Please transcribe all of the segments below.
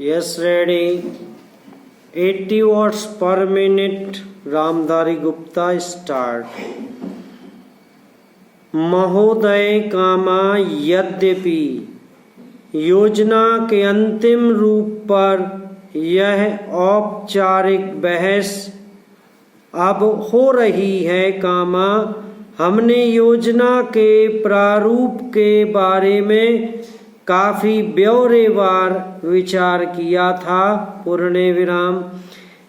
Yes, ready. 80 watts per minute. Ramdhari Gupta start. महोदय कामा यद्यपि योजना के अंतिम रूप पर यह औपचारिक बहस अब हो रही है कामा, हमने योजना के प्रारूप के बारे में काफी ब्यौरेवार विचार किया था। पूर्ण विराम।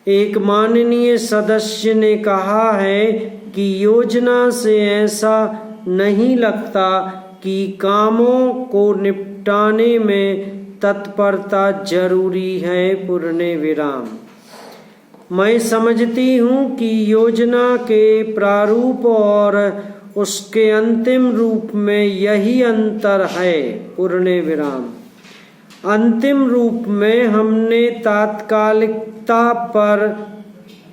एक माननीय सदस्य ने कहा है कि योजना से ऐसा नहीं लगता कि कामों को निपटाने में तत्परता जरूरी है। पूर्ण विराम। मैं समझती हूँ कि योजना के प्रारूप और उसके अंतिम रूप में यही अंतर है। पूर्ण विराम। अंतिम रूप में हमने तात्कालिकता पर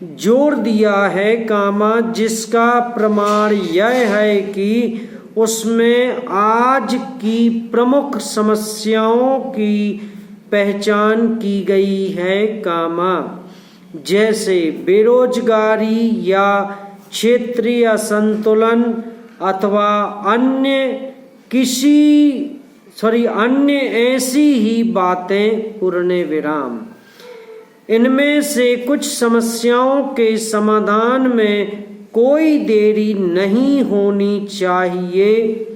जोर दिया है कामा, जिसका प्रमाण यह है कि उसमें आज की प्रमुख समस्याओं की पहचान की गई है कामा, जैसे बेरोजगारी या क्षेत्रीय असंतुलन अथवा अन्य ऐसी ही बातें। पूर्ण विराम। इनमें से कुछ समस्याओं के समाधान में कोई देरी नहीं होनी चाहिए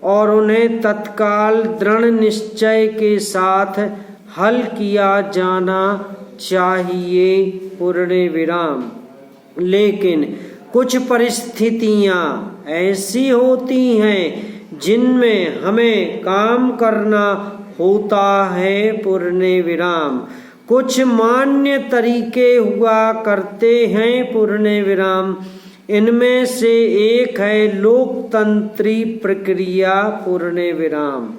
और उन्हें तत्काल दृढ़ निश्चय के साथ हल किया जाना चाहिए। पूर्ण विराम। लेकिन कुछ परिस्थितियां ऐसी होती हैं जिनमें हमें काम करना होता है। पूर्ण विराम। कुछ मान्य तरीके हुआ करते हैं। पूर्ण विराम। इनमें से एक है लोकतंत्री प्रक्रिया। पूर्ण विराम।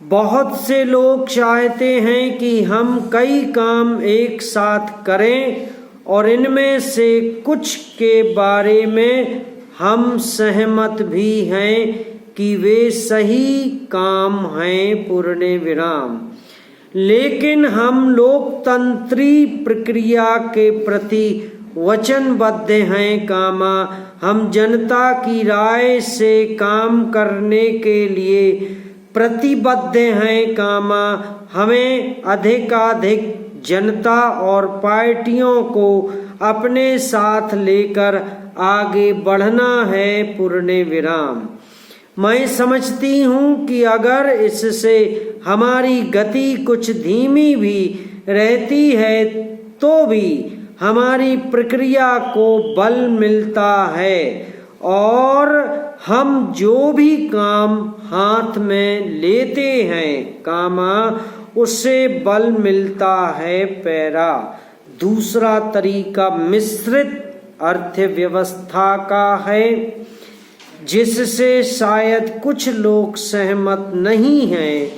बहुत से लोग चाहते हैं कि हम कई काम एक साथ करें और इनमें से कुछ के बारे में हम सहमत भी हैं कि वे सही काम हैं। पूर्ण विराम। लेकिन हम लोकतंत्री प्रक्रिया के प्रति वचनबद्ध हैं कामा, हम जनता की राय से काम करने के लिए प्रतिबद्ध हैं कामा, हमें अधिकाधिक जनता और पार्टियों को अपने साथ लेकर आगे बढ़ना है। पूर्ण विराम। मैं समझती हूँ कि अगर इससे हमारी गति कुछ धीमी भी रहती है तो भी हमारी प्रक्रिया को बल मिलता है और हम जो भी काम हाथ में लेते हैं कामा, उससे बल मिलता है। पैरा। दूसरा तरीका मिश्रित अर्थव्यवस्था का है, जिससे शायद कुछ लोग सहमत नहीं हैं,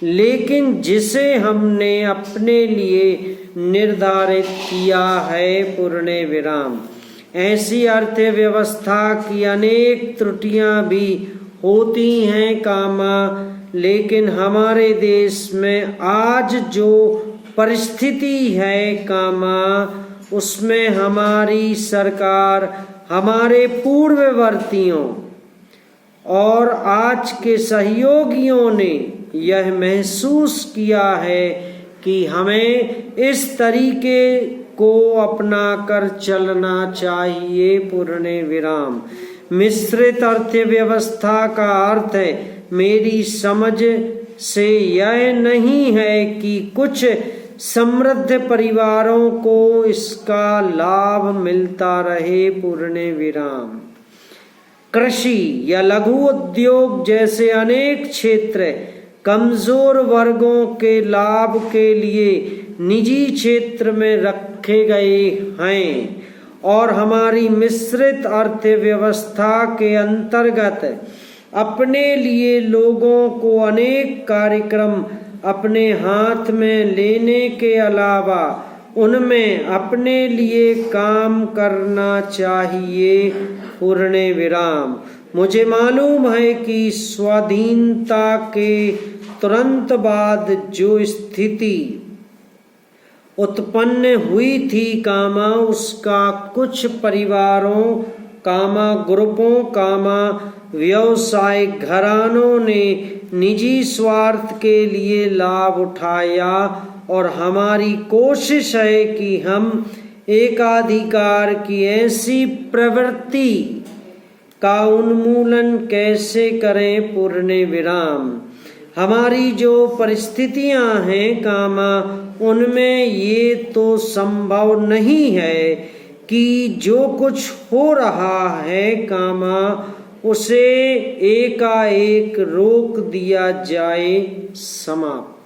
लेकिन जिसे हमने अपने लिए निर्धारित किया है। पूर्ण विराम। ऐसी अर्थव्यवस्था की अनेक त्रुटियां भी होती हैं कामा, लेकिन हमारे देश में आज जो परिस्थिति है कामा, उसमें हमारी सरकार हमारे पूर्ववर्तियों और आज के सहयोगियों ने यह महसूस किया है कि हमें इस तरीके को अपना कर चलना चाहिए। पूर्ण विराम। मिश्रित अर्थव्यवस्था का अर्थ है, मेरी समझ से यह नहीं है कि कुछ समृद्ध परिवारों को इसका लाभ मिलता रहे। पूर्ण विराम। कृषि या लघु उद्योग जैसे अनेक क्षेत्र कमजोर वर्गों के लाभ के लिए निजी क्षेत्र में रखे गए हैं और हमारी मिश्रित अर्थव्यवस्था के अंतर्गत अपने लिए लोगों को अनेक कार्यक्रम अपने हाथ में लेने के अलावा उनमें अपने लिए काम करना चाहिए। पूर्ण विराम। मुझे मालूम है कि स्वाधीनता के तुरंत बाद जो स्थिति उत्पन्न हुई थी कामा उसका कुछ परिवारों कामा ग्रुपों कामा व्यवसायिक घरानों ने निजी स्वार्थ के लिए लाभ उठाया और हमारी कोशिश है कि हम एकाधिकार की ऐसी प्रवृत्ति का उन्मूलन कैसे करें पूर्ण विराम। हमारी जो परिस्थितियां हैं कामा उनमें ये तो संभव नहीं है कि जो कुछ हो रहा है कामा उसे एकाएक रोक दिया जाए। समाप्त।